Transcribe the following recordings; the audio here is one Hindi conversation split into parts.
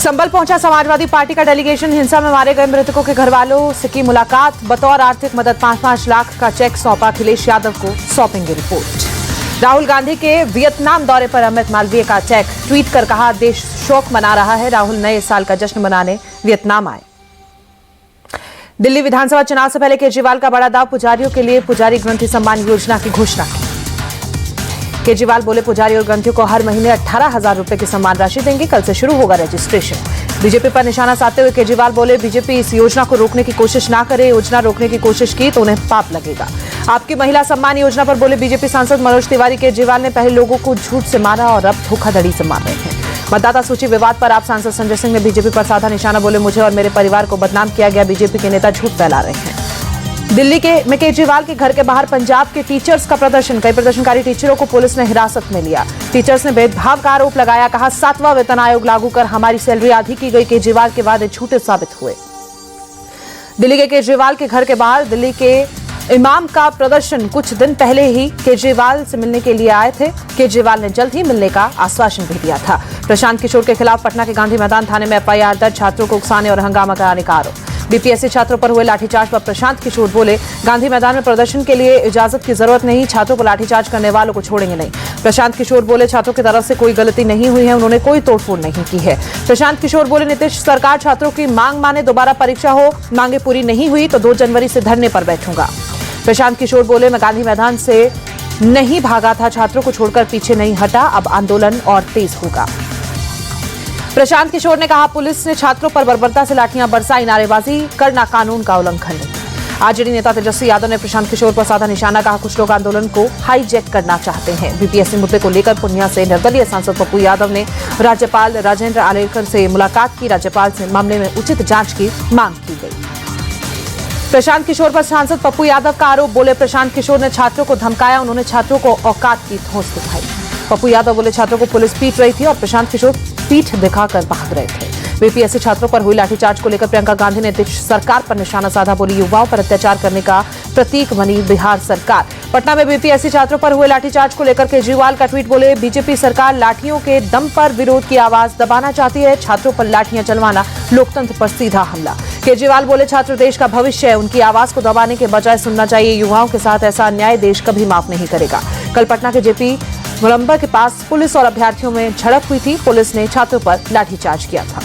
संबल पहुंचा समाजवादी पार्टी का डेलीगेशन। हिंसा में मारे गए मृतकों के घर वालों से की मुलाकात। बतौर आर्थिक मदद 5-5 लाख का चेक सौंपा। अखिलेश यादव को सौंपेंगे रिपोर्ट। राहुल गांधी के वियतनाम दौरे पर अमित मालवीय का चेक। ट्वीट कर कहा, देश शोक मना रहा है। राहुल नए साल का जश्न मनाने वियतनाम आए। दिल्ली विधानसभा चुनाव से पहले केजरीवाल का बड़ा दाव। पुजारियों के लिए पुजारी ग्रंथी सम्मान योजना की घोषणा की। केजरीवाल बोले, पुजारी और ग्रंथियों को हर महीने 18,000 रुपए की सम्मान राशि देंगे। कल से शुरू होगा रजिस्ट्रेशन। बीजेपी पर निशाना साधते हुए केजरीवाल बोले, बीजेपी इस योजना को रोकने की कोशिश ना करे। योजना रोकने की कोशिश की तो उन्हें पाप लगेगा। आपकी महिला सम्मान योजना पर बोले बीजेपी सांसद मनोज तिवारी, केजरीवाल ने पहले लोगों को झूठ से मारा और अब धोखाधड़ी से मार रहे हैं। मतदाता सूची विवाद पर आप सांसद संजय सिंह ने बीजेपी पर साधा निशाना। बोले, मुझे और मेरे परिवार को बदनाम किया गया। बीजेपी के नेता झूठ फैला रहे हैं। दिल्ली में केजरीवाल के घर के बाहर पंजाब के टीचर्स का प्रदर्शन। कई प्रदर्शनकारी टीचरों को पुलिस ने हिरासत में लिया। टीचर्स ने भेदभाव का आरोप लगाया। कहा, 7वां वेतन आयोग लागू कर हमारी सैलरी आधी की गई। केजरीवाल के वादे झूठे साबित हुए। दिल्ली के केजरीवाल के घर के बाहर दिल्ली के इमाम का प्रदर्शन। कुछ दिन पहले ही केजरीवाल से मिलने के लिए आए थे। केजरीवाल ने जल्द ही मिलने का आश्वासन भी दिया था। प्रशांत किशोर के खिलाफ पटना के गांधी मैदान थाने में एफआईआर दर्ज। छात्रों को उकसाने और हंगामा कराने का आरोप। बीपीएससी छात्रों पर हुए लाठीचार्ज पर प्रशांत किशोर बोले, गांधी मैदान में प्रदर्शन के लिए इजाजत की जरूरत नहीं। छात्रों पर लाठीचार्ज करने वालों को छोड़ेंगे नहीं। प्रशांत किशोर बोले, छात्रों की तरफ से कोई गलती नहीं हुई है। उन्होंने कोई तोड़फोड़ नहीं की है। प्रशांत किशोर बोले, नीतीश सरकार छात्रों की मांग माने, दोबारा परीक्षा हो। मांगे पूरी नहीं हुई तो 2 जनवरी से धरने पर बैठूंगा। प्रशांत किशोर बोले, मैं गांधी मैदान से नहीं भागा था। छात्रों को छोड़कर पीछे नहीं हटा। अब आंदोलन और तेज होगा। प्रशांत किशोर ने कहा, पुलिस ने छात्रों पर बर्बरता से लाठियां बरसाई। नारेबाजी करना कानून का उल्लंघन है। आरजेडी नेता तेजस्वी यादव ने प्रशांत किशोर पर साधा निशाना। कहा, कुछ लोग आंदोलन को हाईजैक करना चाहते हैं। बीपीएससी मुद्दे को लेकर पूर्णिया से निर्दलीय सांसद पप्पू यादव ने राज्यपाल राजेंद्र आलेकर से मुलाकात की। राज्यपाल से मामले में उचित जांच की मांग की गई। प्रशांत किशोर पर सांसद पप्पू यादव का आरोप। बोले, प्रशांत किशोर ने छात्रों को धमकाया। उन्होंने छात्रों को औकात की ठोस दिखाई। पप्पू यादव बोले, छात्रों को पुलिस पीट रही थी और प्रशांत किशोर पीठ दिखाकर भाग रहे थे। बीपीएससी छात्रों पर हुई लाठीचार्ज को लेकर प्रियंका गांधी ने नीतीश सरकार पर निशाना साधा। बोली, युवाओं पर अत्याचार करने का प्रतीक बनी बिहार सरकार। पटना में बीपीएससी छात्रों पर हुए लाठीचार्ज को लेकर केजरीवाल का ट्वीट। बोले, बीजेपी सरकार लाठियों के दम पर विरोध की आवाज दबाना चाहती है। छात्रों पर लाठियां चलवाना लोकतंत्र पर सीधा हमला। केजरीवाल बोले, छात्र देश का भविष्य है। उनकी आवाज को दबाने के बजाय सुनना चाहिए। युवाओं के साथ ऐसा अन्याय देश कभी माफ नहीं करेगा। कल पटना के जेपी गोलंबर के पास पुलिस और अभ्यर्थियों में झड़प हुई थी। पुलिस ने छात्रों पर लाठीचार्ज किया था।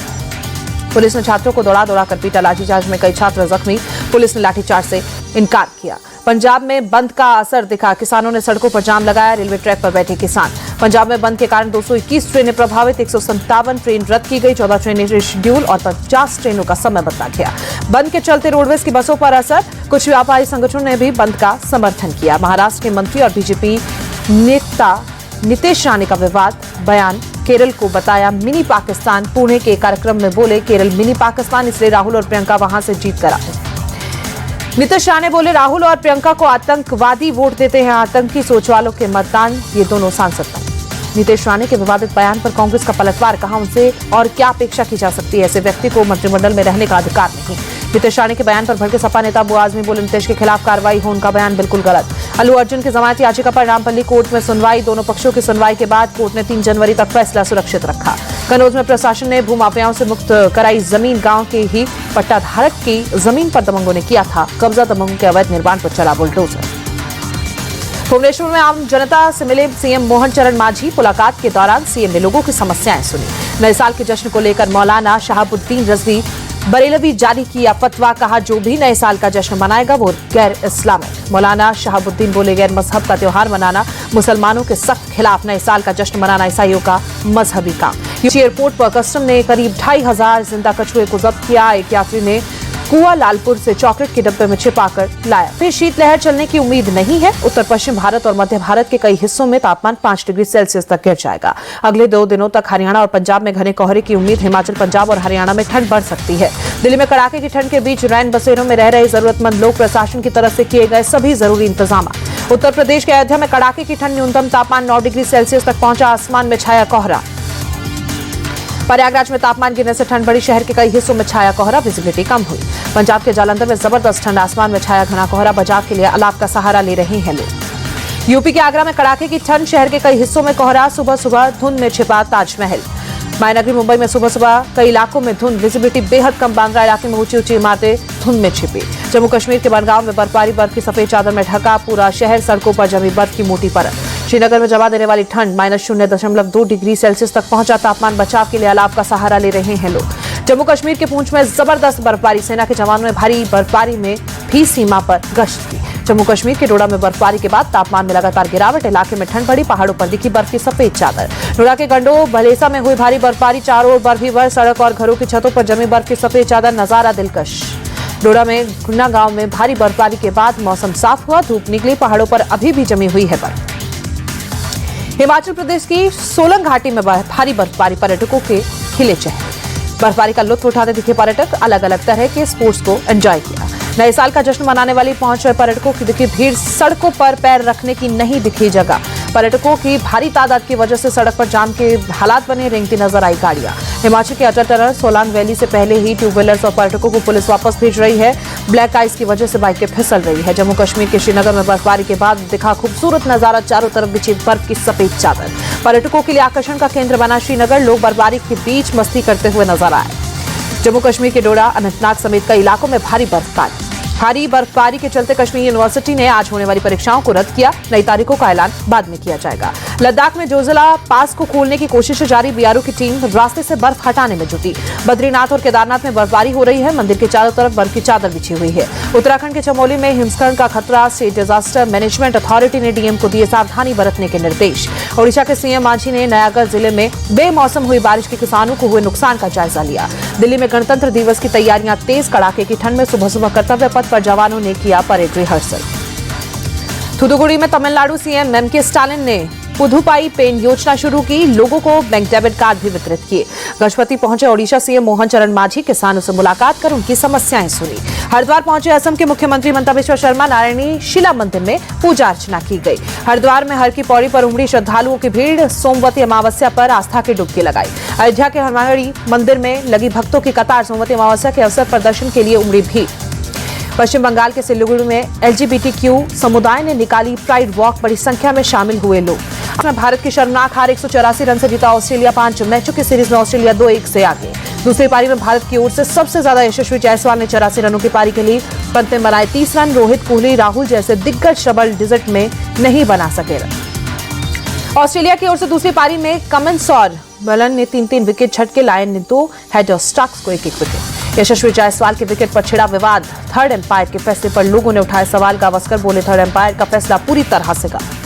पुलिस ने छात्रों को दौड़ा कर पीटा। लाठीचार्ज में कई छात्र जख्मी। पुलिस ने लाठीचार्ज से इनकार किया। पंजाब में बंद का असर दिखा। किसानों ने सड़कों पर जाम लगाया। रेलवे ट्रैक पर बैठे किसान। पंजाब में बंद के कारण 221 ट्रेनें प्रभावित। 157 ट्रेन रद्द की गई। 14 ट्रेनें रिशेड्यूल और 50 ट्रेनों का समय बदला गया। बंद के चलते रोडवेज की बसों पर असर। कुछ व्यापारी संगठनों ने भी बंद का समर्थन किया। महाराष्ट्र के मंत्री और बीजेपी नेता नीतीश राणे का विवाद बयान। केरल को बताया मिनी पाकिस्तान। पुणे के कार्यक्रम में बोले, केरल मिनी पाकिस्तान, इसलिए राहुल और प्रियंका वहां से जीत कर आए। नीतीश राणे बोले, राहुल और प्रियंका को आतंकवादी वोट देते हैं। आतंकी सोच वालों के मतदान ये दोनों सांसद थे। नीतीश राणे के विवादित बयान पर कांग्रेस का पलटवार। कहा, उनसे और क्या अपेक्षा की जा सकती है। ऐसे व्यक्ति को मंत्रिमंडल में रहने का अधिकार नहीं। नीतीश राणे के बयान पर भड़के सपा नेता अबू आजमी बोले, नीतीश के खिलाफ कार्रवाई हो। उनका बयान बिल्कुल गलत। अल्लू अर्जुन की जमानत याचिका पर रामपल्ली कोर्ट में सुनवाई। दोनों पक्षों की सुनवाई के बाद कोर्ट ने 3 जनवरी तक फैसला सुरक्षित रखा। कन्नौज में प्रशासन ने भूमाफियाओं से मुक्त कराई जमीन। गांव के ही पट्टाधारक की जमीन पर दबंगों ने किया था कब्जा। दबंगों के अवैध निर्माण पर चला बुलडोजर। भुवनेश्वर में आम जनता से मिले सीएम मोहन चरण मांझी। मुलाकात के दौरान सीएम ने लोगों की समस्याएं सुनी। नए साल के जश्न को लेकर मौलाना शहाबुद्दीन रजवी बरेलवी जारी किया फतवा। कहा, जो भी नए साल का जश्न मनाएगा वो गैर इस्लामिक। मौलाना शहाबुद्दीन बोले, गैर मजहब का त्योहार मनाना मुसलमानों के सख्त खिलाफ। नए साल का जश्न मनाना ईसाइयों का मजहबी काम। एयरपोर्ट पर कस्टम ने करीब 2500 जिंदा कछुए को जब्त किया। एक यात्री ने कुआ लालपुर से चॉकलेट के डब्बे में छिपाकर लाया। फिर शीतलहर चलने की उम्मीद नहीं है। उत्तर पश्चिम भारत और मध्य भारत के कई हिस्सों में तापमान 5 डिग्री सेल्सियस तक गिर जाएगा। अगले 2 दिनों तक हरियाणा और पंजाब में घने कोहरे की उम्मीद। हिमाचल, पंजाब और हरियाणा में ठंड बढ़ सकती है। दिल्ली में कड़ाके की ठंड के बीच रैन बसेरों में रह रहे जरूरतमंद लोग प्रशासन की तरफ से किए गए सभी जरूरी इंतजाम। उत्तर प्रदेश के अयोध्या में कड़ाके की ठंड। न्यूनतम तापमान 9 डिग्री सेल्सियस तक पहुंचा। आसमान में छाया कोहरा। प्रयागराज में तापमान गिरने से ठंड बढ़ी। शहर के कई हिस्सों में छाया कोहरा। विजिबिलिटी कम हुई। पंजाब के जालंधर में जबरदस्त ठंड। आसमान में छाया घना कोहरा। बचाव के लिए अलाव का सहारा ले रहे हैं लोग। यूपी के आगरा में कड़ाके की ठंड। शहर के कई हिस्सों में कोहरा। सुबह सुबह धुंध में छिपा ताजमहल। मायानगरी मुंबई में सुबह सुबह कई इलाकों में धुंध, विजिबिलिटी बेहद कम। बांद्रा इलाके में ऊंची ऊंची इमारतें धुंध में छिपी। जम्मू कश्मीर के बनगांव में बर्फबारी, बर्फ की सफेद चादर में ढका पूरा शहर, सड़कों पर जमी बर्फ की मोटी परत। श्रीनगर में जमा देने वाली ठंड -0.2 डिग्री सेल्सियस तक पहुंचा। तापमान बचाव के लिए अलाव का सहारा ले रहे हैं लोग। जम्मू कश्मीर के पूंछ में जबरदस्त बर्फबारी, सेना के जवानों ने भारी बर्फबारी में भी सीमा पर गश्त की। जम्मू कश्मीर के डोडा में बर्फबारी के बाद तापमान में लगातार गिरावट, इलाके में ठंड बढ़ी, पहाड़ों पर दिखी बर्फ की सफेद चादर। डोडा के गंडो भलेसा में हुई भारी बर्फबारी, चारों ओर बर्फ ही बर्फ, सड़क और घरों की छतों पर जमी बर्फ की सफेद चादर, नजारा दिलकश। डोडा में गुन्ना गांव में भारी बर्फबारी के बाद मौसम साफ हुआ, धूप निकली, पहाड़ों पर अभी भी जमी हुई है बर्फ। हिमाचल प्रदेश की सोलंग घाटी में भारी बर्फबारी, पर्यटकों के खिले चेहरे। बर्फबारी का लुत्फ उठाते दिखे पर्यटक, अलग अलग तरह के स्पोर्ट्स को एंजॉय किया। नए साल का जश्न मनाने वाली पहुंच रहे पर्यटकों की दिखी भीड़, सड़कों पर पैर रखने की नहीं दिखी जगह। पर्यटकों की भारी तादाद की वजह से सड़क पर जाम के हालात बने, रेंगती नजर आई गाड़ियां। हिमाचल के अटल टनल सोलांग वैली से पहले ही टू व्हीलर्स और पर्यटकों को पुलिस वापस भेज रही है। ब्लैक आइस की वजह से बाइकें फिसल रही है। जम्मू कश्मीर के श्रीनगर में बर्फबारी के बाद दिखा खूबसूरत नजारा, चारों तरफ बिछी बर्फ की सफेद चादर। पर्यटकों के लिए आकर्षण का केंद्र बना श्रीनगर, लोग बर्फबारी के बीच मस्ती करते हुए नजर आए। जम्मू कश्मीर के डोडा, अनंतनाग समेत कई इलाकों में भारी बर्फबारी के चलते कश्मीर यूनिवर्सिटी ने आज होने वाली परीक्षाओं को रद्द किया। नई तारीखों का ऐलान बाद में किया जाएगा। लद्दाख में जोजिला पास को खोलने की कोशिश जारी, बीआरओ की टीम रास्ते से बर्फ हटाने में जुटी। बद्रीनाथ और केदारनाथ में बर्फबारी हो रही है, मंदिर के चारों तरफ बर्फ की चादर बिछी हुई है। उत्तराखंड के चमोली में हिमस्खलन का खतरा, स्टेट डिजास्टर मैनेजमेंट अथॉरिटी ने डीएम को दिए सावधानी बरतने के निर्देश। ओडिशा के सीएम मांझी ने नयागढ़ जिले में बेमौसम हुई बारिश के किसानों को हुए नुकसान का जायजा लिया। दिल्ली में गणतंत्र दिवस की तैयारियां तेज, कड़ाके की ठंड में सुबह सुबह कर्तव्य पथ पर जवानों ने किया परेड रिहर्सल। थूथुकुडी में तमिलनाडु सीएम एमके स्टालिन ने पुदुपाई पेन योजना शुरू की, लोगों को बैंक डेबिट कार्ड भी वितरित किए। गजपति पहुंचे ओडिशा सीएम मोहन चरण मांझी, किसानों से मुलाकात कर उनकी समस्याएं सुनी। हरिद्वार पहुंचे असम के मुख्यमंत्री हिमंता बिस्वा शर्मा, नारायणी शिला मंदिर में पूजा अर्चना की गई। हरिद्वार में हर की पौड़ी पर उमड़ी श्रद्धालुओं की भीड़, सोमवती अमावस्या पर आस्था की डुबकी लगाई। अयोध्या के हनुमानगढ़ी मंदिर में लगी भक्तों की कतार, सोमवती अमावस्या के अवसर पर दर्शन के लिए उमड़ी भीड़। पश्चिम बंगाल के सिलीगुड़ी में एलजीबीटीक्यू समुदाय ने निकाली प्राइड वॉक, बड़ी संख्या में शामिल हुए लोग। भारत की शर्मनाक हार, 184 रन से जीता ऑस्ट्रेलिया, 5 मैचों की सीरीज में ऑस्ट्रेलिया 2-1 से आगे। दूसरी पारी में भारत की ओर से सबसे ज्यादा यशस्वी जायसवाल ने 84 रनों की पारी के लिए पंत ने बनाए 30 रन। रोहित, कोहली, राहुल जैसे दिग्गज डबल डिजिट में नहीं बना सके रन। ऑस्ट्रेलिया की ओर से दूसरी पारी में कमिंस और बलन ने 3-3 विकेट झटके, लायन ने 2, हेड और स्टार्क्स को 1-1 विकेट। यशस्वी जायसवाल के विकेट पर छिड़ा विवाद, थर्ड एम्पायर के फैसले पर लोगों ने उठाए सवाल। गावस्कर बोले, थर्ड एम्पायर का फैसला पूरी तरह से गलत।